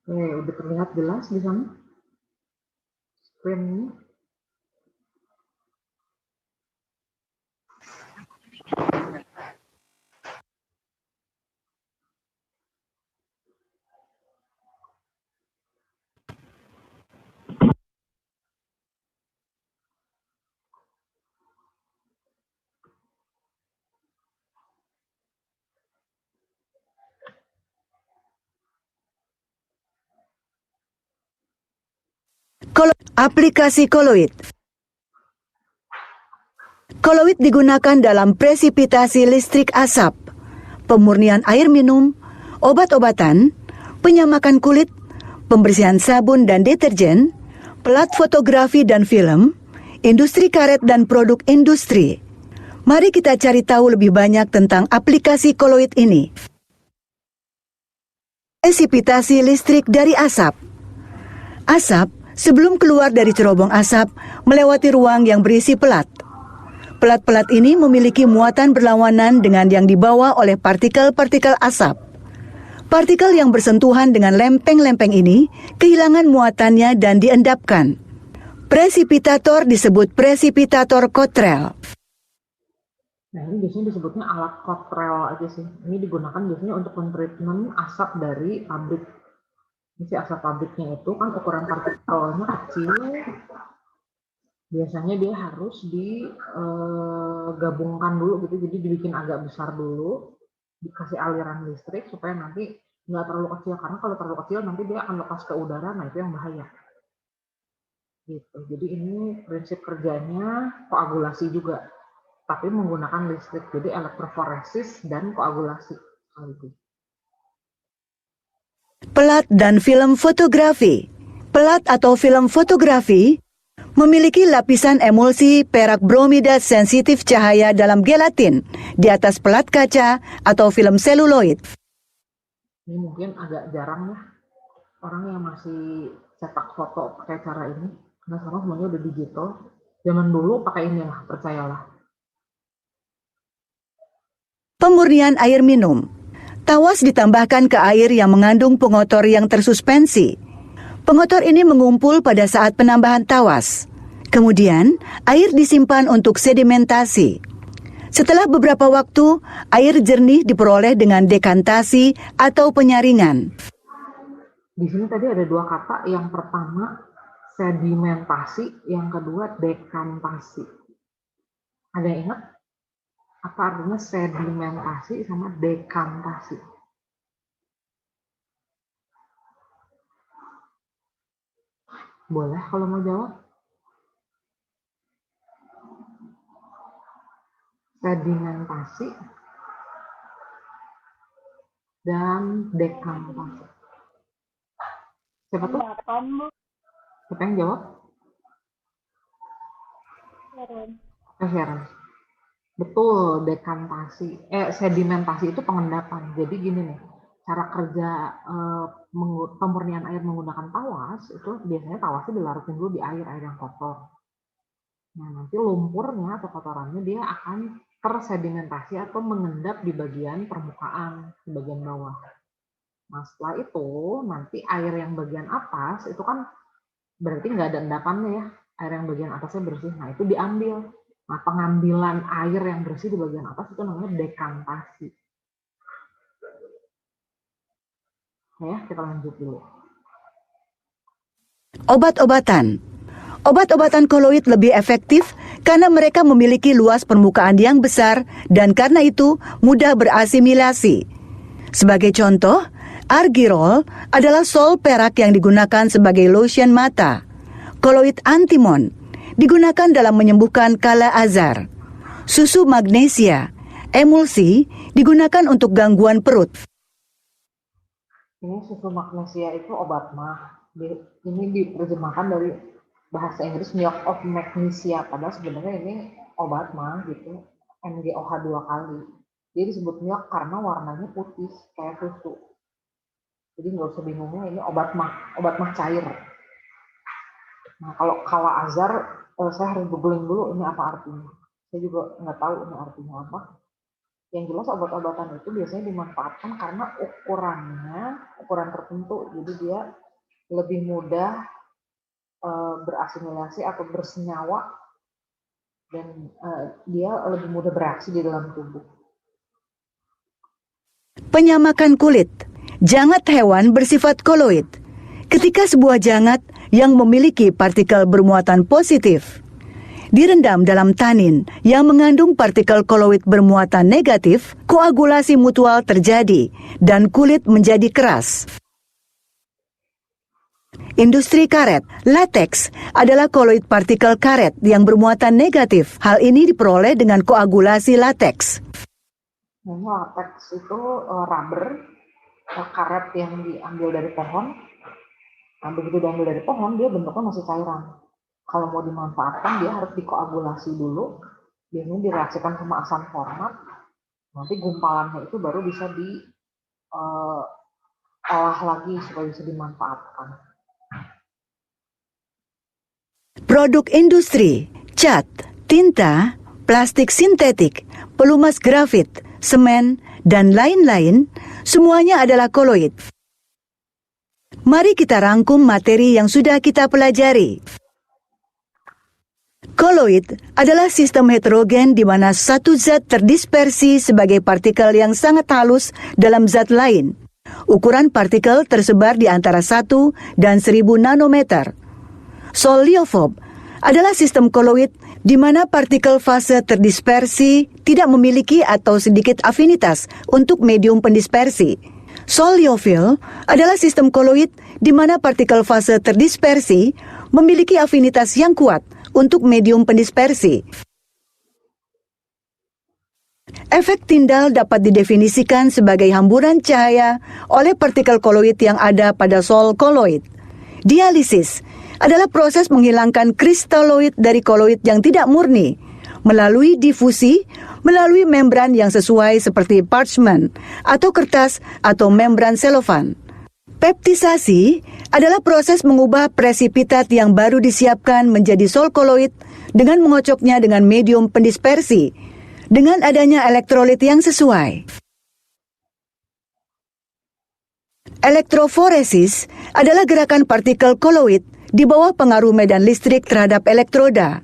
Oke, udah terlihat jelas di sana screen-nya. Aplikasi Koloid. Koloid digunakan dalam presipitasi listrik asap, pemurnian air minum, obat-obatan, penyamakan kulit, pembersihan sabun dan deterjen, pelat fotografi dan film, industri karet dan produk industri. Mari kita cari tahu lebih banyak tentang aplikasi Koloid ini. Presipitasi listrik dari asap. Asap, sebelum keluar dari cerobong asap, melewati ruang yang berisi pelat. Pelat-pelat ini memiliki muatan berlawanan dengan yang dibawa oleh partikel-partikel asap. Partikel yang bersentuhan dengan lempeng-lempeng ini kehilangan muatannya dan diendapkan. Presipitator disebut presipitator Cottrell. Nah, ini biasanya disebutnya alat Cottrell aja sih. Ini digunakan biasanya untuk mentreatment asap dari pabrik. Isi asap pabriknya itu kan ukuran partikelnya kecil. Biasanya dia harus digabungkan dulu gitu, jadi dibikin agak besar dulu, dikasih aliran listrik supaya nanti nggak terlalu kecil, karena kalau terlalu kecil nanti dia akan lepas ke udara, nah itu yang bahaya. Gitu. Jadi ini prinsip kerjanya koagulasi juga, tapi menggunakan listrik, jadi elektroforesis dan koagulasi. Pelat dan film fotografi. Pelat atau film fotografi memiliki lapisan emulsi perak bromida sensitif cahaya dalam gelatin di atas pelat kaca atau film seluloid. Ini mungkin agak jarang ya orang yang masih cetak foto pakai cara ini, karena sekarang semuanya udah digital. Zaman dulu pakai ini lah, percayalah. Pemurnian air minum. Tawas ditambahkan ke air yang mengandung pengotor yang tersuspensi. Pengotor ini mengumpul pada saat penambahan tawas. Kemudian, air disimpan untuk sedimentasi. Setelah beberapa waktu, air jernih diperoleh dengan dekantasi atau penyaringan. Di sini tadi ada dua kata, yang pertama sedimentasi, yang kedua dekantasi. Ada yang ingat? Apa artinya sedimentasi sama dekantasi? Boleh kalau mau jawab. Sedimentasi dan dekantasi. Siapa tuh? Siapa yang jawab? Sharon. Betul, dekantasi. Sedimentasi itu pengendapan. Jadi gini nih, cara kerja pemurnian air menggunakan tawas itu biasanya tawasnya dilarutin dulu di air yang kotor. Nah, nanti lumpurnya atau kotorannya dia akan tersedimentasi atau mengendap di bagian permukaan, di bagian bawah. Nah, setelah itu nanti air yang bagian atas itu kan berarti nggak ada endapannya ya, air yang bagian atasnya bersih. Nah, itu diambil. Nah, pengambilan air yang bersih di bagian atas itu namanya dekantasi. Ya, kita lanjut dulu. Obat-obatan. Obat-obatan koloid lebih efektif karena mereka memiliki luas permukaan yang besar dan karena itu mudah berasimilasi. Sebagai contoh, Argirol adalah sol perak yang digunakan sebagai lotion mata. Koloid antimon digunakan dalam menyembuhkan kala azar. Susu magnesia, emulsi, digunakan untuk gangguan perut. Ini susu magnesia itu obat mah. Ini diterjemahkan dari bahasa Inggris milk of magnesia, padahal sebenarnya ini obat mah gitu, MgOH 2 kali. Dia disebut milk karena warnanya putih kayak susu. Jadi nggak usah bingungnya, ini obat mah cair. Nah, kalau kala azar, saya harus googling dulu ini apa artinya. Saya juga nggak tahu ini artinya apa. Yang jelas obat-obatan itu biasanya dimanfaatkan karena ukuran tertentu, jadi dia lebih mudah berasimilasi atau bersenyawa dan dia lebih mudah bereaksi di dalam tubuh. Penyamakan kulit. Jangat hewan bersifat koloid. Ketika sebuah jangat yang memiliki partikel bermuatan positif direndam dalam tanin yang mengandung partikel koloid bermuatan negatif, koagulasi mutual terjadi dan kulit menjadi keras. Industri karet, latex adalah koloid partikel karet yang bermuatan negatif. Hal ini diperoleh dengan koagulasi latex. Latex itu rubber, karet yang diambil dari pohon. Nah, begitu diambil dari pohon, dia bentuknya masih cairan. Kalau mau dimanfaatkan, dia harus dikoagulasi dulu. Biasanya direaksikan sama asam format. Nanti gumpalannya itu baru bisa diolah lagi supaya bisa dimanfaatkan. Produk industri, cat, tinta, plastik sintetik, pelumas grafit, semen, dan lain-lain, semuanya adalah koloid. Mari kita rangkum materi yang sudah kita pelajari. Koloid adalah sistem heterogen di mana satu zat terdispersi sebagai partikel yang sangat halus dalam zat lain. Ukuran partikel tersebar di antara 1 dan 1000 nanometer. Soliofob adalah sistem koloid di mana partikel fase terdispersi tidak memiliki atau sedikit afinitas untuk medium pendispersi. Soliofil adalah sistem koloid di mana partikel fase terdispersi memiliki afinitas yang kuat untuk medium pendispersi. Efek Tyndall dapat didefinisikan sebagai hamburan cahaya oleh partikel koloid yang ada pada sol koloid. Dialisis adalah proses menghilangkan kristaloid dari koloid yang tidak murni melalui difusi, melalui membran yang sesuai seperti parchment atau kertas atau membran selofan. Peptisasi adalah proses mengubah presipitat yang baru disiapkan menjadi sol koloid dengan mengocoknya dengan medium pendispersi dengan adanya elektrolit yang sesuai. Elektroforesis adalah gerakan partikel koloid di bawah pengaruh medan listrik terhadap elektroda.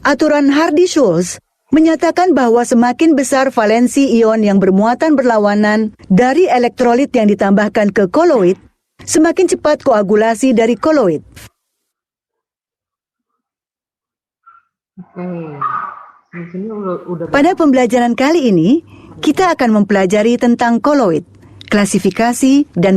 Aturan Hardy-Schultz menyatakan bahwa semakin besar valensi ion yang bermuatan berlawanan dari elektrolit yang ditambahkan ke koloid, semakin cepat koagulasi dari koloid. Pada pembelajaran kali ini, kita akan mempelajari tentang koloid, klasifikasi, dan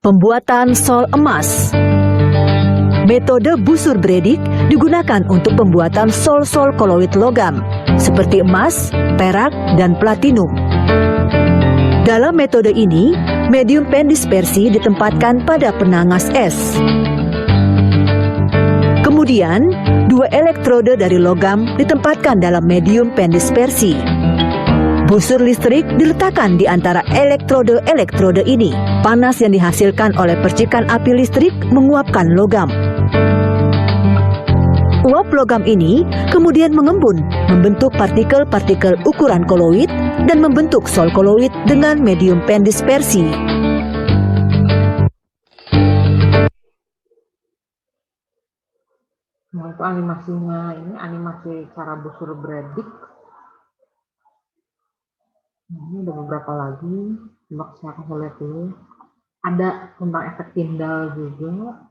pembuatan sol emas. Metode busur Bredig digunakan untuk pembuatan sol-sol koloid logam, seperti emas, perak, dan platinum. Dalam metode ini, medium pendispersi ditempatkan pada penangas es. Kemudian, 2 elektrode dari logam ditempatkan dalam medium pendispersi. Busur listrik diletakkan di antara elektrode-elektrode ini. Panas yang dihasilkan oleh percikan api listrik menguapkan logam. Uap logam ini kemudian mengembun, membentuk partikel-partikel ukuran koloid dan membentuk sol koloid dengan medium pendispersi. Nah, itu animasinya, ini animasi cara busur Bredig. Nah, ini ada beberapa lagi, coba saya kasih lihat dulu. Ada tentang efek Tyndall juga.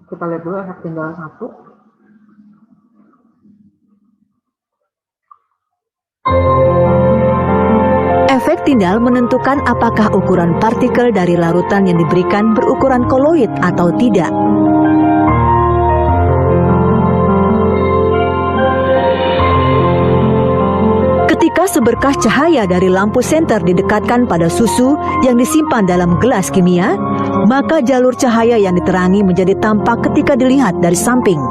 Kita lihat dulu efek Tyndall 1. Efek Tyndall menentukan apakah ukuran partikel dari larutan yang diberikan berukuran koloid atau tidak. Ketika seberkas cahaya dari lampu senter didekatkan pada susu yang disimpan dalam gelas kimia, maka jalur cahaya yang diterangi menjadi tampak ketika dilihat dari samping.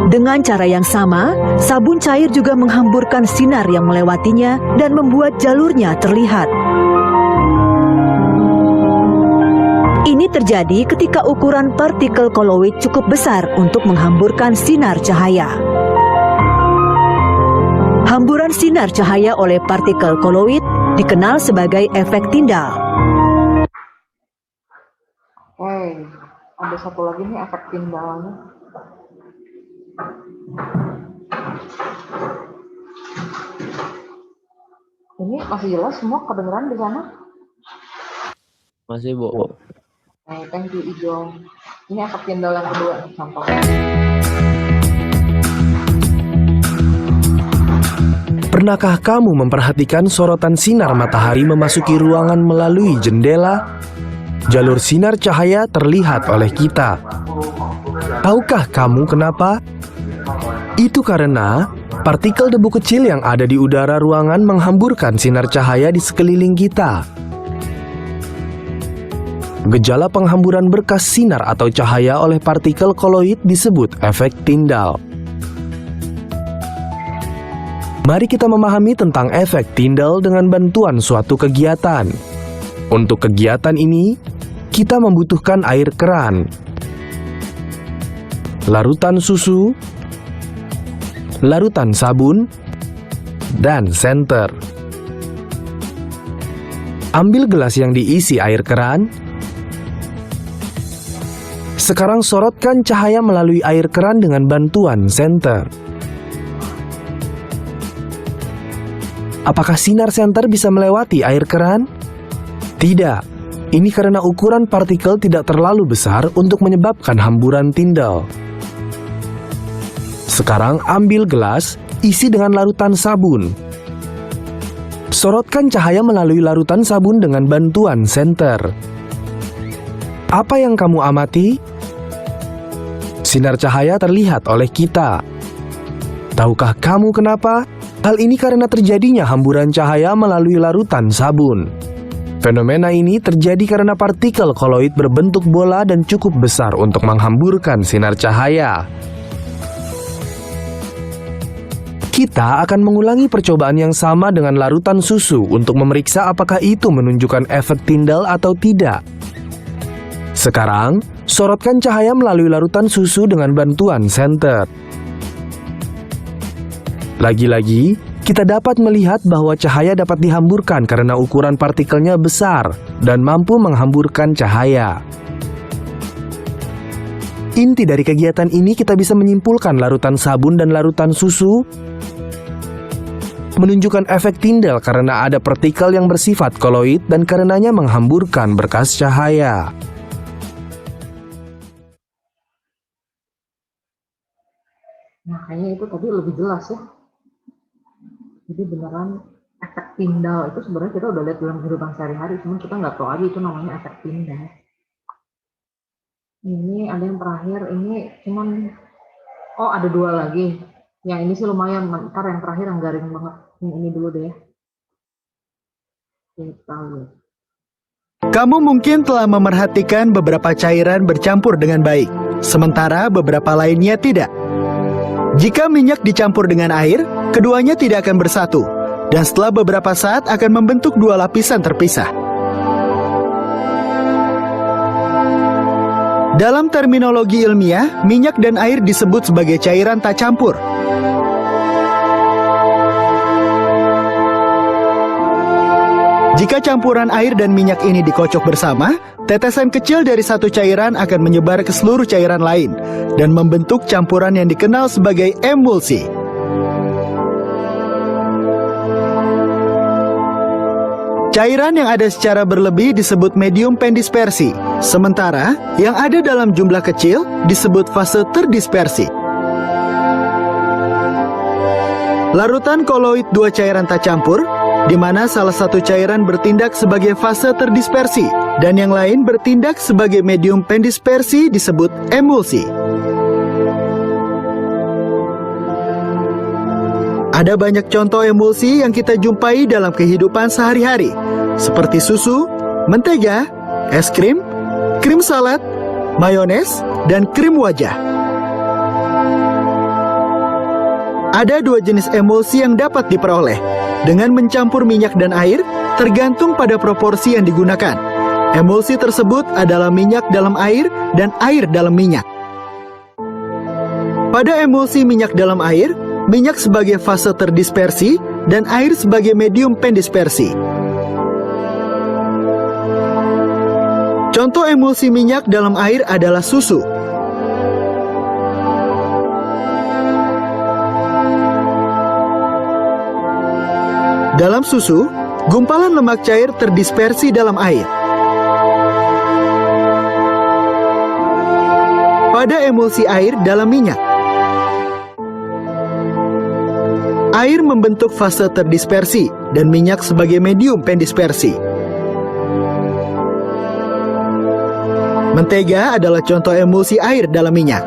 Dengan cara yang sama, sabun cair juga menghamburkan sinar yang melewatinya dan membuat jalurnya terlihat. Ini terjadi ketika ukuran partikel koloid cukup besar untuk menghamburkan sinar cahaya. Hamburan sinar cahaya oleh partikel koloid dikenal sebagai efek Tyndall. Oke, ada satu lagi nih efek Tyndall-nya. Ini masih jelas semua kedengeran di sana? Masih, Bu. Thank you, Ijo. Ini efek Tyndall yang kedua nih, contoh. Pernahkah kamu memperhatikan sorotan sinar matahari memasuki ruangan melalui jendela? Jalur sinar cahaya terlihat oleh kita. Tahukah kamu kenapa? Itu karena partikel debu kecil yang ada di udara ruangan menghamburkan sinar cahaya di sekeliling kita. Gejala penghamburan berkas sinar atau cahaya oleh partikel koloid disebut efek Tyndall. Mari kita memahami tentang efek Tyndall dengan bantuan suatu kegiatan. Untuk kegiatan ini, kita membutuhkan air keran, larutan susu, larutan sabun, dan senter. Ambil gelas yang diisi air keran. Sekarang sorotkan cahaya melalui air keran dengan bantuan senter. Apakah sinar senter bisa melewati air keran? Tidak. Ini karena ukuran partikel tidak terlalu besar untuk menyebabkan hamburan Tyndall. Sekarang ambil gelas, isi dengan larutan sabun. Sorotkan cahaya melalui larutan sabun dengan bantuan senter. Apa yang kamu amati? Sinar cahaya terlihat oleh kita. Tahukah kamu kenapa? Hal ini karena terjadinya hamburan cahaya melalui larutan sabun. Fenomena ini terjadi karena partikel koloid berbentuk bola dan cukup besar untuk menghamburkan sinar cahaya. Kita akan mengulangi percobaan yang sama dengan larutan susu untuk memeriksa apakah itu menunjukkan efek Tyndall atau tidak. Sekarang, sorotkan cahaya melalui larutan susu dengan bantuan senter. Lagi-lagi, kita dapat melihat bahwa cahaya dapat dihamburkan karena ukuran partikelnya besar dan mampu menghamburkan cahaya. Inti dari kegiatan ini kita bisa menyimpulkan larutan sabun dan larutan susu menunjukkan efek Tyndall karena ada partikel yang bersifat koloid dan karenanya menghamburkan berkas cahaya. Nah, kayaknya itu tadi lebih jelas ya. Jadi beneran efek Tyndall itu sebenarnya kita udah lihat dalam kehidupan sehari-hari, cuman kita nggak tahu aja itu namanya efek Tyndall. Ini ada yang terakhir, ini cuman, oh ada dua lagi. Yang ini sih lumayan, ntar yang terakhir yang garing banget. Yang ini dulu deh ya. Kita lihat. Kamu mungkin telah memerhatikan beberapa cairan bercampur dengan baik, sementara beberapa lainnya tidak. Jika minyak dicampur dengan air, keduanya tidak akan bersatu, dan setelah beberapa saat akan membentuk dua lapisan terpisah. Dalam terminologi ilmiah, minyak dan air disebut sebagai cairan tak campur. Jika campuran air dan minyak ini dikocok bersama, tetesan kecil dari satu cairan akan menyebar ke seluruh cairan lain dan membentuk campuran yang dikenal sebagai emulsi. Cairan yang ada secara berlebih disebut medium pendispersi, sementara yang ada dalam jumlah kecil disebut fase terdispersi. Larutan koloid dua cairan tak campur, di mana salah satu cairan bertindak sebagai fase terdispersi dan yang lain bertindak sebagai medium pendispersi disebut emulsi. Ada banyak contoh emulsi yang kita jumpai dalam kehidupan sehari-hari, seperti susu, mentega, es krim salad, mayones, dan krim wajah. Ada dua jenis emulsi yang dapat diperoleh dengan mencampur minyak dan air tergantung pada proporsi yang digunakan. Emulsi tersebut adalah minyak dalam air dan air dalam minyak. Pada emulsi minyak dalam air, minyak sebagai fase terdispersi dan air sebagai medium pendispersi. Contoh emulsi minyak dalam air adalah susu. Dalam susu, gumpalan lemak cair terdispersi dalam air. Pada emulsi air dalam minyak, air membentuk fase terdispersi dan minyak sebagai medium pendispersi. Mentega adalah contoh emulsi air dalam minyak.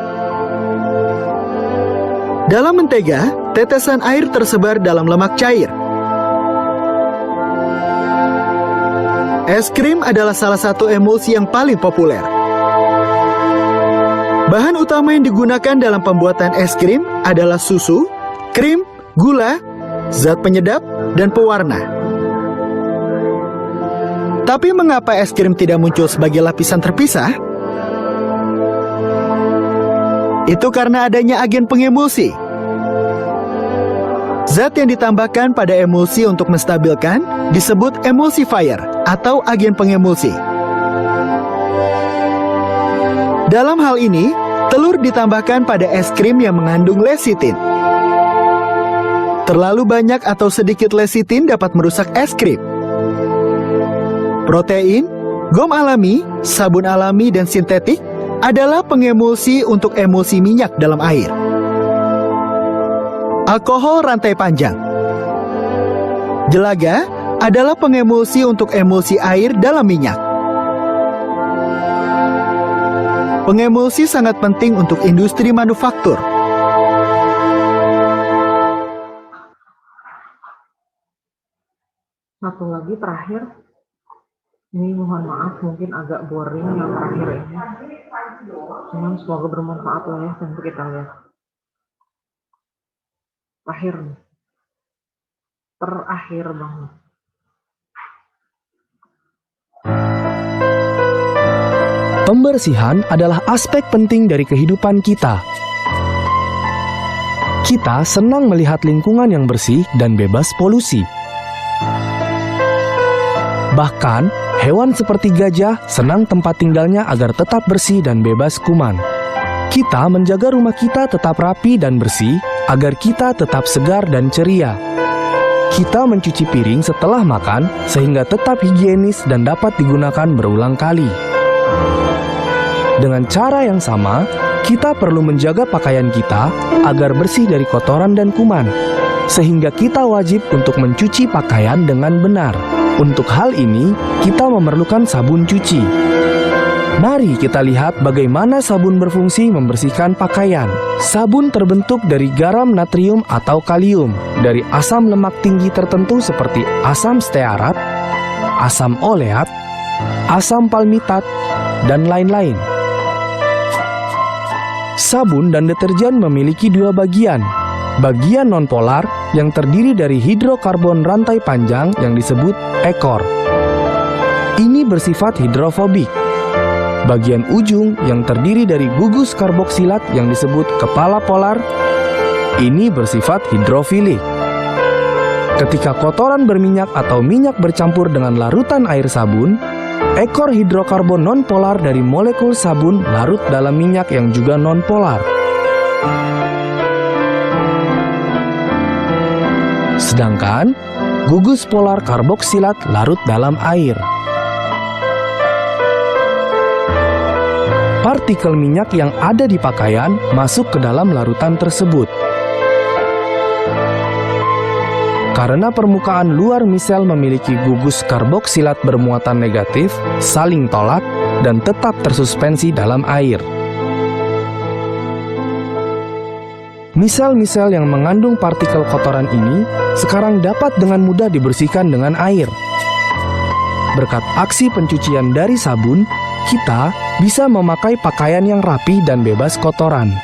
Dalam mentega, tetesan air tersebar dalam lemak cair. Es krim adalah salah satu emulsi yang paling populer. Bahan utama yang digunakan dalam pembuatan es krim adalah susu, krim, gula, zat penyedap, dan pewarna. Tapi mengapa es krim tidak muncul sebagai lapisan terpisah? Itu karena adanya agen pengemulsi. Zat yang ditambahkan pada emulsi untuk menstabilkan disebut emulsifier atau agen pengemulsi. Dalam hal ini, telur ditambahkan pada es krim yang mengandung lecitin. Terlalu banyak atau sedikit lecitin dapat merusak es krim. Protein, gom alami, sabun alami, dan sintetik adalah pengemulsi untuk emulsi minyak dalam air. Alkohol rantai panjang. Jelaga adalah pengemulsi untuk emulsi air dalam minyak. Pengemulsi sangat penting untuk industri manufaktur. Satu lagi terakhir, ini mohon maaf mungkin agak boring yang terakhir ini, cuman semoga bermanfaat lah ya. Nanti kita lihat terakhir banget. Pembersihan adalah aspek penting dari kehidupan kita. Kita senang melihat lingkungan yang bersih dan bebas polusi. Bahkan, hewan seperti gajah senang tempat tinggalnya agar tetap bersih dan bebas kuman. Kita menjaga rumah kita tetap rapi dan bersih agar kita tetap segar dan ceria. Kita mencuci piring setelah makan sehingga tetap higienis dan dapat digunakan berulang kali. Dengan cara yang sama, kita perlu menjaga pakaian kita agar bersih dari kotoran dan kuman, sehingga kita wajib untuk mencuci pakaian dengan benar. Untuk hal ini, kita memerlukan sabun cuci. Mari kita lihat bagaimana sabun berfungsi membersihkan pakaian. Sabun terbentuk dari garam natrium atau kalium, dari asam lemak tinggi tertentu seperti asam stearat, asam oleat, asam palmitat, dan lain-lain. Sabun dan deterjen memiliki dua bagian. Bagian nonpolar yang terdiri dari hidrokarbon rantai panjang yang disebut ekor. Ini bersifat hidrofobik. Bagian ujung yang terdiri dari gugus karboksilat yang disebut kepala polar, ini bersifat hidrofilik. Ketika kotoran berminyak atau minyak bercampur dengan larutan air sabun, ekor hidrokarbon nonpolar dari molekul sabun larut dalam minyak yang juga nonpolar. Sedangkan gugus polar karboksilat larut dalam air. Partikel minyak yang ada di pakaian masuk ke dalam larutan tersebut. Karena permukaan luar misel memiliki gugus karboksilat bermuatan negatif, saling tolak, dan tetap tersuspensi dalam air. Misel-misel yang mengandung partikel kotoran ini sekarang dapat dengan mudah dibersihkan dengan air. Berkat aksi pencucian dari sabun, kita bisa memakai pakaian yang rapi dan bebas kotoran.